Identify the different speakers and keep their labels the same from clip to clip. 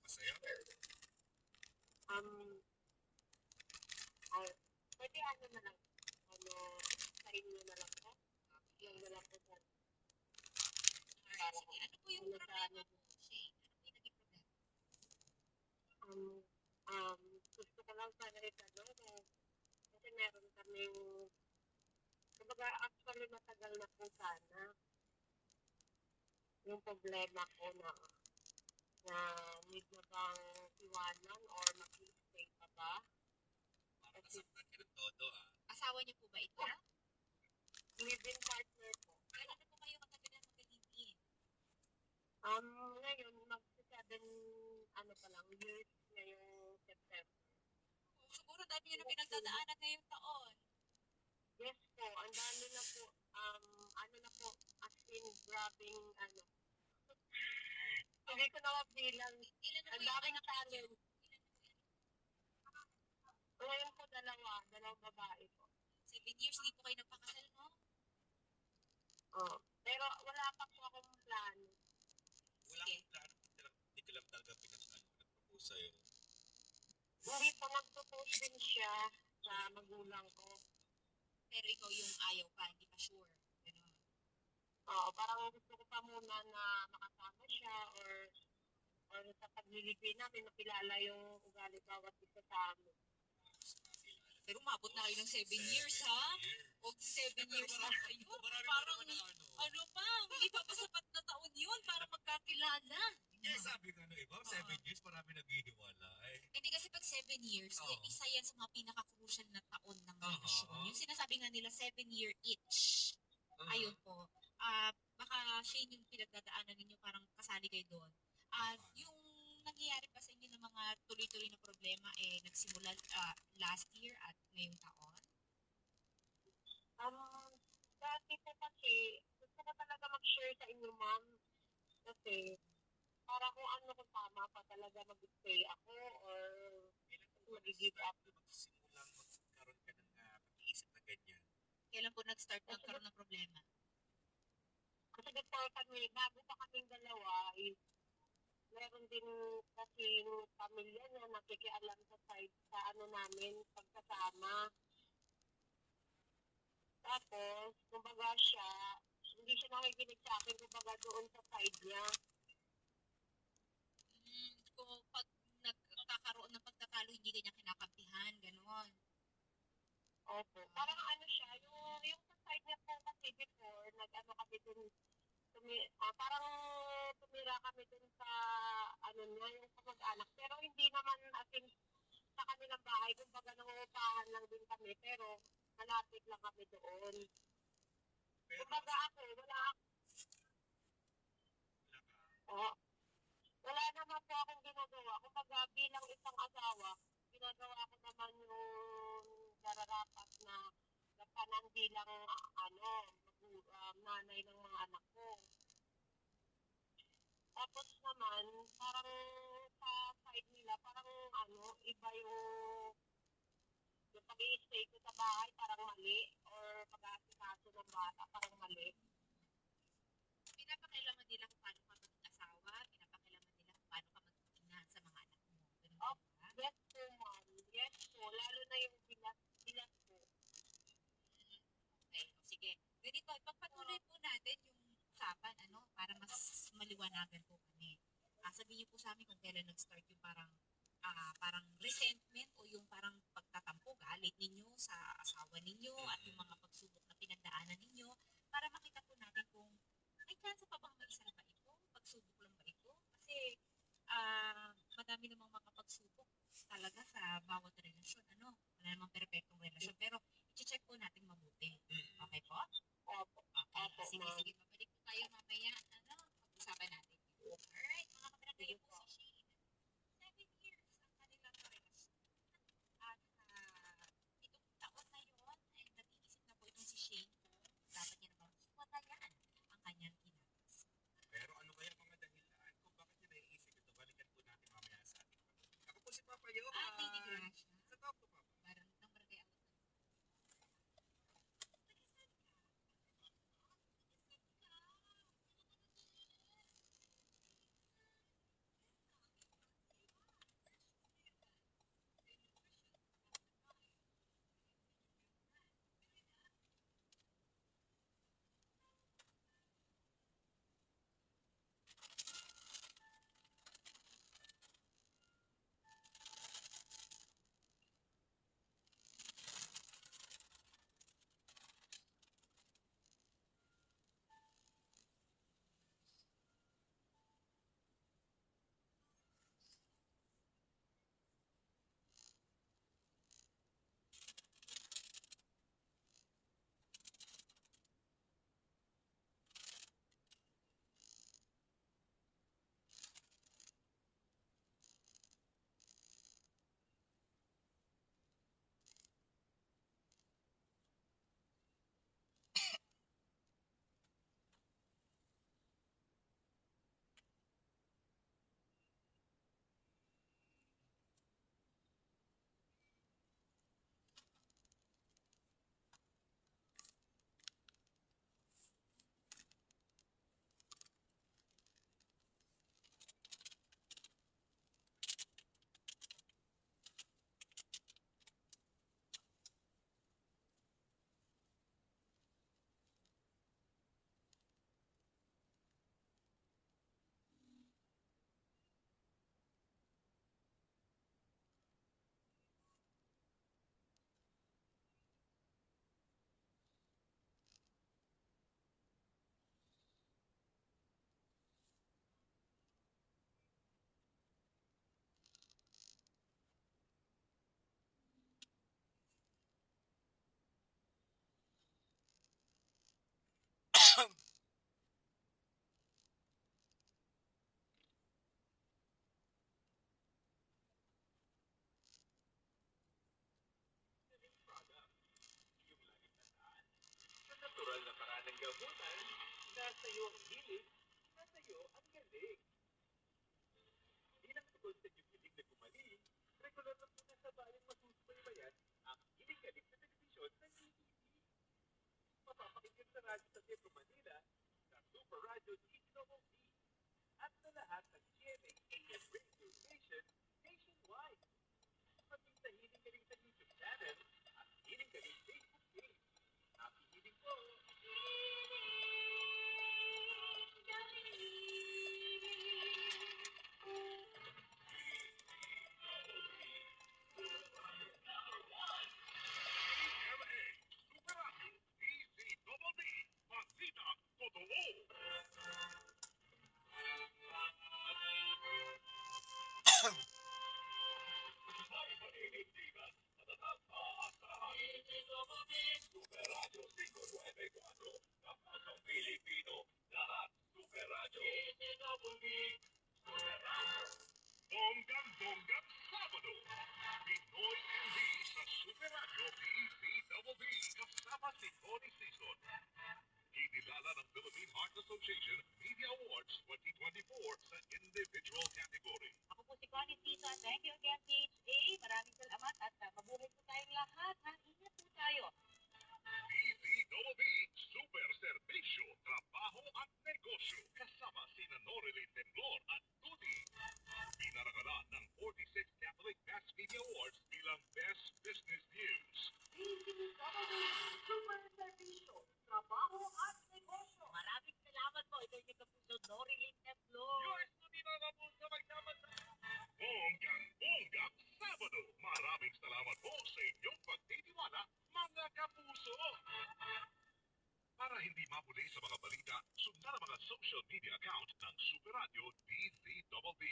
Speaker 1: Masaya?
Speaker 2: Um, ay, pwede ano na lang, ano, sa inyo na lang po. Yung na lang po sa
Speaker 3: Alright, sige. Ano po yung
Speaker 2: ano sa
Speaker 3: problema
Speaker 2: ano.
Speaker 3: po, Shane? Ano po yung naging problema?
Speaker 2: Um, um, gusto ko lang sana itanong kasi meron kaming, kumbaga actually matagal na po sana yung problema ko na need na bang iwanan or mag-stay pa ba?
Speaker 1: Parang
Speaker 2: Kasi
Speaker 1: nasaktan ka ng todo ah.
Speaker 3: Asawa niyo po ba ito?
Speaker 2: live-in partner po.
Speaker 3: Kailan na po kayo katagal na mag-live-in?
Speaker 2: Ngayon, mag-7, ano pa lang, years ngayong September.
Speaker 3: Oh, siguro dami niyo na pinagdadaanan ngayong taon.
Speaker 2: Yes po, ang dami na po, ano na po, as in, grabing, ano, hindi ko na mabilang,
Speaker 3: Ilan na po
Speaker 2: ang
Speaker 3: yung
Speaker 2: daming
Speaker 3: anak niyo?
Speaker 2: challenge. Ngayon po, dalawang babae po.
Speaker 3: 7 years, hindi po kayo nagpakasal, no?
Speaker 2: Oh. Pero wala pa po akong plano.
Speaker 1: Wala
Speaker 3: Sige.
Speaker 1: akong plano. Hindi ka lang talaga nag-propose sa'yo.
Speaker 2: Hindi po nag-propose din siya sa magulang ko.
Speaker 3: Pero ikaw yung ayaw pa, hindi pa sure. Ganun.
Speaker 2: Oo, parang gusto ko pa muna na makasama siya or sa paglilipin namin, makilala yung ugali bawat isa sa amin.
Speaker 3: Pero umabot na kayo ng 7 years, ha? O 7 years na kayo. Parang, ano pa, hindi pa sapat na taon yun para magkakilala.
Speaker 1: Kaya sabi nga ng iba, 7 years, marami naghihiwalay.
Speaker 3: Hindi kasi pag 7 years,
Speaker 1: Oo.
Speaker 3: isa yan sa mga pinaka-crucial na taon ng relasyon.
Speaker 1: Oo.
Speaker 3: Yung sinasabi nga nila, 7-year itch. Ayun po. Baka Shane yung pinagdadaanan ninyo, parang kasali kayo doon. Yung nangyayari pa sa inyo ng mga tuloy-tuloy na problema, nagsimula last year at ngayong taon?
Speaker 2: Dati po kasi, gusto ko talaga mag-share sa inyo, ma'am. Kasi, para kung ano kung tama pa talaga mag-stay ako or mag-give up.
Speaker 1: Magsimulang magkaroon ka ng pag-iisip na ganyan.
Speaker 3: Kailan po nag-start nagkaroon ng problema?
Speaker 2: Kasi before kami, bago pa kaming dalawa, meron din kasi pamilya na nakikialam sa side sa ano namin, pagkasama. Tapos, kumbaga siya, hindi siya nakikinig sa akin, kumbaga doon sa side niya.
Speaker 3: Kung pag nagkakaroon ng pagtatalo, hindi kanya kinakampihan, gano'n.
Speaker 2: Opo. Parang ano siya, yung sa side niya po kasi before, nag-ano kami dun, parang tumira kami dun sa, ano niya, yung kamag-anak. Pero hindi naman atin sa kanilang bahay, kumbaga nangungupahan lang din kami, pero malapit lang kami doon.
Speaker 1: Pero,
Speaker 2: Kumbaga ako, oh, wala naman po akong ginagawa. Kumbaga bilang isang asawa, ginagawa ko naman yung nararapat na gampanan bilang ano, nanay ng mga anak ko. Tapos naman, parang sa side nila, parang ano, iba yung pag-i-stay ko sa bahay, parang mali, or pag-aasikaso ng bata, parang mali.
Speaker 3: Pinapakailaman nila kung paano ka maging asawa, pinapakailaman nila kung paano ka maging ina sa mga anak mo. Ganun
Speaker 2: Oh,
Speaker 3: po ba?
Speaker 2: yes po, ma'am. Yes po, lalo na yung bilas po.
Speaker 3: Okay, o sige. Ganito, ipagpatuloy po natin yung usapan, para mas maliwanagan po kami. Sabihin niyo po sa amin kung kailan nag-start yung parang resentment o yung parang pagtatampo, galit ninyo sa asawa ninyo at yung mga pagsubok na pinagdaanan ninyo para makita po natin kung may chance pa bang maisal ba ito? Pagsubok lang ba ito? Kasi madami namang mga pagsubok talaga sa bawat relasyon. Wala namang perpektong relasyon. Pero i-check po natin mabuti. Okay po?
Speaker 2: Opo,
Speaker 3: Okay.
Speaker 2: opo,
Speaker 3: Sige,
Speaker 2: ma'am.
Speaker 3: sige. Babalik po tayo mamaya. Pag-usapan natin. Alright, mga kabarangay
Speaker 2: Sige
Speaker 3: po
Speaker 2: po.
Speaker 3: si Shane. 7 years ang kanilang relasyon. At itong taon na yon ay nag-iisip na po itong si Shane kung dapat niya na bang hiwalayan ang kanyang inatas.
Speaker 1: pero ano kaya mga dahilan kung bakit niya naiisip ito? Balikan po natin mamaya sa ating pag-uusap. Ako po si Papa Johan.
Speaker 3: Lady Gracia.
Speaker 1: Sa talk to Papa.
Speaker 3: Barang ng barangay awat ng
Speaker 1: Sa natural na paraan ng gamutan, nasa iyo ang hilig, nasa iyo ang galing. Di lang tungkol sa inyong hilig na gumaling, regular na po nasa bayang masusubaybayan ang hilig-galing sa telebisyon ng TVP. Mapapakinggan sa radyo sa Metro Manila, sa Super Radio DWB, at sa lahat ng GMA AM radio station nationwide. Maging sa hiling-galing sa YouTube channel at hiling-galing Facebook page. Happy hiling po! Bonggang-bonggang Sabado. Pinoy MD sa Super Radio DZWB kasama si Tony Season. Kinilala ng Philippine Heart Association Media Awards 2024 sa individual category.
Speaker 3: Ako po si Connie Tita. Thank you again, PHA. Maraming salamat at mabuhay po tayong lahat. Ha? Ingat po tayo.
Speaker 1: DZWB Super Servisyo, Trabaho at Negosyo kasama sina Norilyn Temblor at Tuti. Pinarangala ng 46th Catholic Mass Media Awards bilang Best Business News.
Speaker 2: DCWB Super Servicio, Trabaho at Negosyo.
Speaker 3: Maraming salamat po. Ito yung kapuso Norilyn Temblor.
Speaker 1: Yours to be mga kapuso magsama sa Bonggang-bonggang Sabado. Maraming salamat po sa inyong pagtitiwala, mga kapuso. Para hindi mapuli sa mga balita, sundan ang mga social media account ng Super Radio DZWB.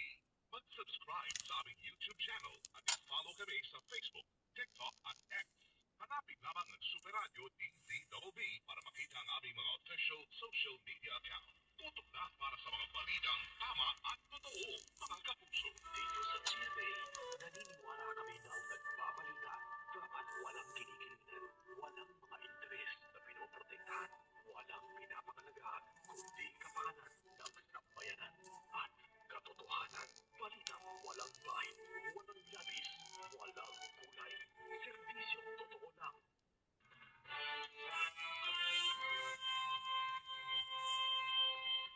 Speaker 1: Mag-subscribe sa aming YouTube channel at i-follow kami sa Facebook, TikTok at X. Hanapin lamang ang Super Radio DZWB para makita ang aming mga official social media account. Tutok na para sa mga balitang tama at totoo, mga kapuso. Dito sa GMA, naniniwala kami na ang nagbabalita dapat walang kinikilingan, walang mga interes na pinoprotektahan, walang pinapangalagaan, kundi kapakanan ng sambayanan at katotohanan. Balita walang bahid, walang labis, walang kulay. Serbisyong totoo lang.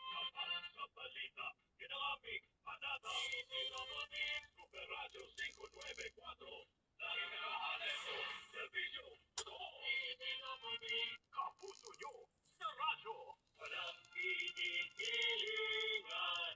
Speaker 1: Kapag sa balita, ginamig, panata, sinababig, Super Radio 594. Dahil nakahalento, serbisyo, totoo, sinababig, kapuso nyo, sa radyo, walang kinikilingan.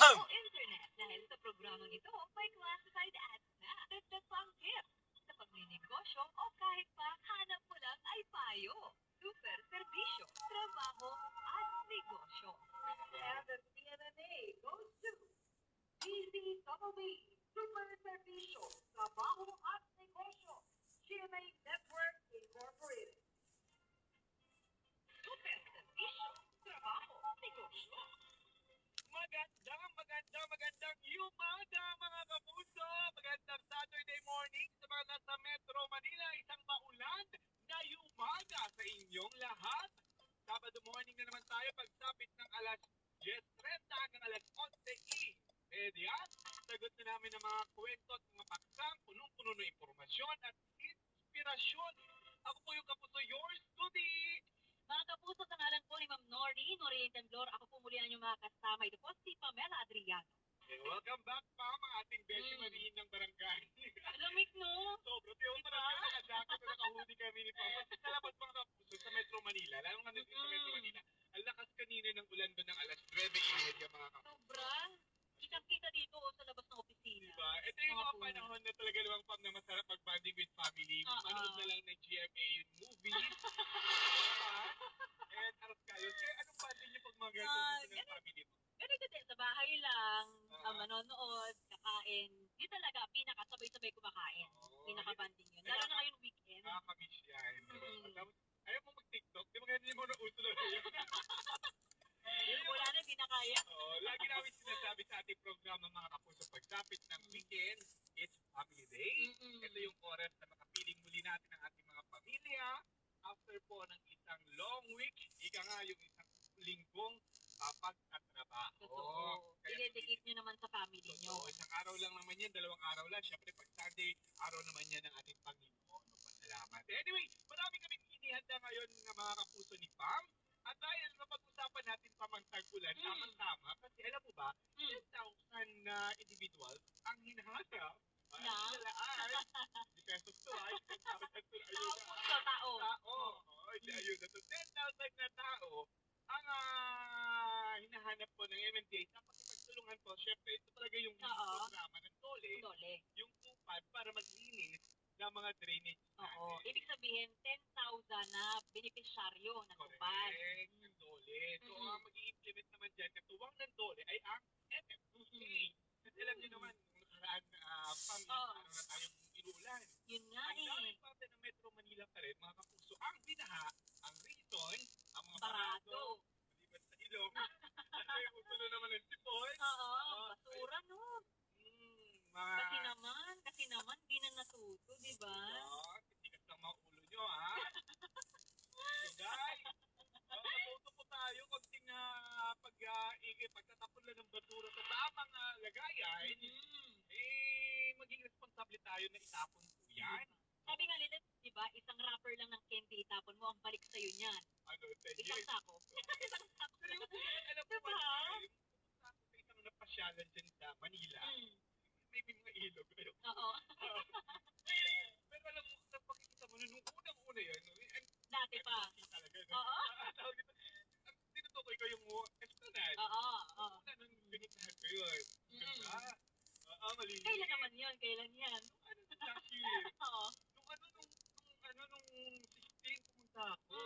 Speaker 4: o internet. Dahil sa programang ito, may classified ads na. Dagdag pa ang gift. Sa pagninegosyo o kahit pa hanap mo lang ay payo. Super serbisyo, trabaho at negosyo. And the CNNA goes to DZWB, Super Serbisyo, Trabaho at Negosyo, GMA Network Incorporated. Super Serbisyo, Trabaho, Negosyo.
Speaker 1: Magandang umaga mga kapuso! Magandang Saturday morning sa mga nasa Metro Manila. Isang maulan na umaga sa inyong lahat. Sabado morning na naman tayo pagsapit ng alas 10:30 hanggang alas 11:00. Yan, sagot na namin ng mga kwento at mga paksang, punong-puno ng impormasyon at inspirasyon. Ako po yung kapuso, yours today.
Speaker 4: Mga kapuso, sa ngalan po ni Ma'am Nori Temblor, ako po muli ang inyong mga kasama. Ito po si Pamela Adriano.
Speaker 1: Welcome back pa mga ating Beshi Marin ng barangay.
Speaker 4: Lamig, no?
Speaker 1: Sobra, tiyo
Speaker 4: Diba?
Speaker 1: pa rin naka-jacket na nakahudi kami ni Papa. Sa labas mga kapuso sa Metro Manila, lalo nga dito sa Metro Manila, ang lakas kanina ng ulan doon ng alas 9:30 mga kapuso.
Speaker 4: Sobra. Kitang-kita dito sa labas ng opisina.
Speaker 1: Diba? Ito yung mga panahon na talaga namang pag na masarap mag-bonding with family. Manood na lang ng GMA movies. And aras kayo. Kaya anong bonding niyo pag mga ganito dito ng family mo?
Speaker 4: Ganito din, sa bahay lang, manonood, kakain. Di talaga, pinakasabay-sabay kumakain. Pinaka-banding yun. Lalo na ngayong weekend.
Speaker 1: Nakakamiss yan. Tapos, ayaw mo mag-TikTok? Di ba ganyan mo na uso na yun?
Speaker 4: Wala na, di na kaya.
Speaker 1: Lagi namin sinasabi sa ating programa mga kapuso, pagsapit ng weekend, it's family day. Ito yung oras na makapiling muli natin ang ating mga pamilya after po ng isang long week, ika nga yung isang linggong pagtatrabaho.
Speaker 4: Totoo.
Speaker 1: Kaya
Speaker 4: Dinedicate nyo naman sa family nyo.
Speaker 1: totoo, isang araw lang naman yan, 2 araw lang. Siyempre, pag Sunday, araw naman yan ng ating Panginoon. Pasalamat. Anyway, marami kaming inihanda ngayon ng mga kapuso ni Pam. At dahil napag-usapan natin pamantag-ulan, tamang-tama, kasi alam mo ba, 10,000 na individuals ang hinahanap.
Speaker 4: Na?
Speaker 1: Di pesos to, 10,000 to, ayun na.
Speaker 4: Tao.
Speaker 1: Ayun na to. 10,000 na tao ang hinahanap po ng MMDA sa pagtulungan po. Siyempre, ito talaga yung programa ng Dole,
Speaker 4: Dole.
Speaker 1: yung tupad para maglinis ng mga drainage
Speaker 4: Oo.
Speaker 1: natin.
Speaker 4: Ibig sabihin, 10,000 na benepisyaryo ng tupad.
Speaker 1: Correct, ng Dole. So, ang mag-i-implement naman dyan, katuwang ng Dole ay ang MMDA. Kasi alam niyo naman, nung nakaraan ano na tayong inulan.
Speaker 4: Yun nga
Speaker 1: Ang daming
Speaker 4: eh.
Speaker 1: parte ng Metro Manila pa rin, mga kapuso, ang binaha, ang reason, ang mga
Speaker 4: Barado.
Speaker 1: maliban sa ilong, kasi uso na naman ng sipon.
Speaker 4: Basura no.
Speaker 1: Mga
Speaker 4: Kasi naman, di na natuto, di ba?
Speaker 1: titigas ng mga ulo nyo, ha? So, guys, matuto po tayo konting pagtatapon lang ng basura sa tamang lagayan, maging responsable tayo na itapon po yan.
Speaker 4: Sabi nga nila, di ba, isang wrapper lang ng candy itapon mo, ang balik sa'yo niyan.
Speaker 1: Ano, 10
Speaker 4: Isang
Speaker 1: years.
Speaker 4: sako. Isang sako.
Speaker 1: Seryoso naman, alam mo,
Speaker 4: Diba?
Speaker 1: pumunta ako sa isang napasyalan dyan sa Manila. May mga ilog.
Speaker 4: Oo.
Speaker 1: Pero alam mo, sa pakikita mo, nung unang-una yun,
Speaker 4: Dati pa.
Speaker 1: talaga, no?
Speaker 4: Oo.
Speaker 1: Tawag dito, tinutukoy ko yung esplanade.
Speaker 4: Oo.
Speaker 1: Una, nung pinuntahan ko yun. Ganda. Malinis.
Speaker 4: Kailan naman yun? Kailan yan?
Speaker 1: Ano na last year?
Speaker 4: Oo.
Speaker 1: Nung 16 pumunta ako.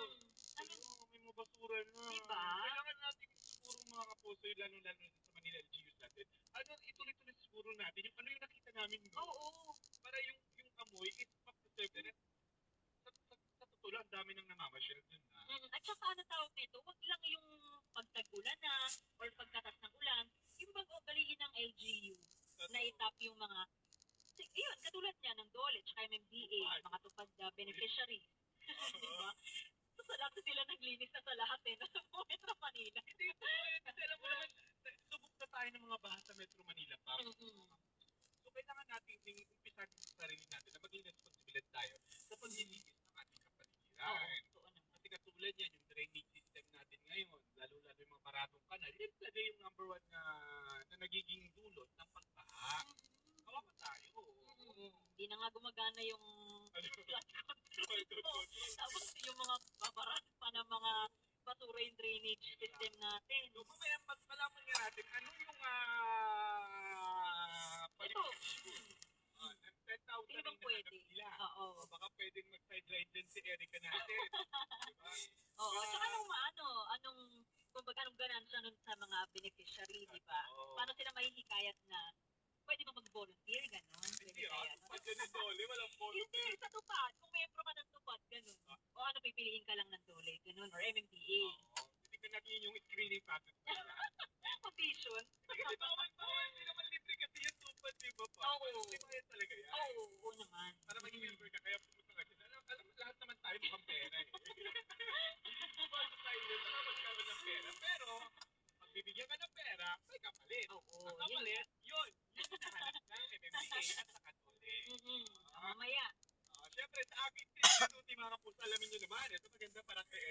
Speaker 4: Ano?
Speaker 1: May mga basura na.
Speaker 4: Diba?
Speaker 1: Kailangan natin siguro mga kapuso, lalo-lalo sa Manila LGUs natin. Ituloy-tuloy siguro natin yung ano yung nakita namin no?
Speaker 4: Oo.
Speaker 1: Para yung amoy is mag-preserve din. Sa totoo lang, ang dami nang namamasyal dun na.
Speaker 4: At saka ano tawag nito, wag lang yung pagtag-ulan na or pagkatas ng ulan, yung bag-ugaliin ng LGU na itap yung mga yun, katulad niya ng Dole, tsaka MMDA, mga tupad beneficiaries. Diba? So, sa lahat sila naglinis na sa lahat eh, nasa Metro Manila.
Speaker 1: Hindi ito yun. Kasi alam mo naman, subok na tayo ng mga baha sa Metro Manila pa. So, kailangan natin ding umpisa sa sarili natin na maging responsibilidad tayo sa paglilinis ng ating kapaligiran. Kasi katulad yan, yung drainage system natin ngayon, lalo-lalo yung mga maratong kanal, yun talaga yung number 1 na nagiging dulot ng pagbaha. Kawawa tayo.
Speaker 4: Hindi na nga gumagana yung flood control. Tapos yung mga babaran pa ng mga basura yung drainage system natin.
Speaker 1: So, mamaya malaman nga natin ano yung Ng 10,000
Speaker 4: Sino bang
Speaker 1: ang
Speaker 4: pwede?
Speaker 1: nahanap nila.
Speaker 4: Oo.
Speaker 1: O baka pwedeng mag-sideline din si Erica natin. Diba?
Speaker 4: Oo, tsaka anong, kumbaga anong ganansya nun sa mga beneficiary, di ba?
Speaker 1: Oo.
Speaker 4: Paano sila mahihikayat na pwede ba mag-volunteer, gano'n? Pwede
Speaker 1: Hindi
Speaker 4: kaya, no?
Speaker 1: tupad yan ng dole, walang polo.
Speaker 4: Hindi, sa tupad. Kung membro ka ng tupad, gano'n. O ano, pipiliin ka lang ng dole, gano'n, or MMDA.
Speaker 1: Hindi ka natin yung screening packet.
Speaker 4: Audition.
Speaker 1: Hindi kasi bawal, hindi naman libre kasi yung tupad, di ba pa?
Speaker 4: Oo.
Speaker 1: May bayad talaga yan.
Speaker 4: Oo naman.
Speaker 1: Para maging member ka, kaya pumunta ka dyan. Alam mo, lahat naman tayo mukhang pera eh. Bago tayo dyan, para magkaroon ng pera. Pero, pag bibigyan ka ng pera, may kapalit.
Speaker 4: Oo,
Speaker 1: Ang kapalit, yun yung hinahanap ng MMDA at saka dole.
Speaker 4: Mamaya.
Speaker 1: Siyempre, sa aking team, mga kapuso, alamin nyo naman, ito maganda para kay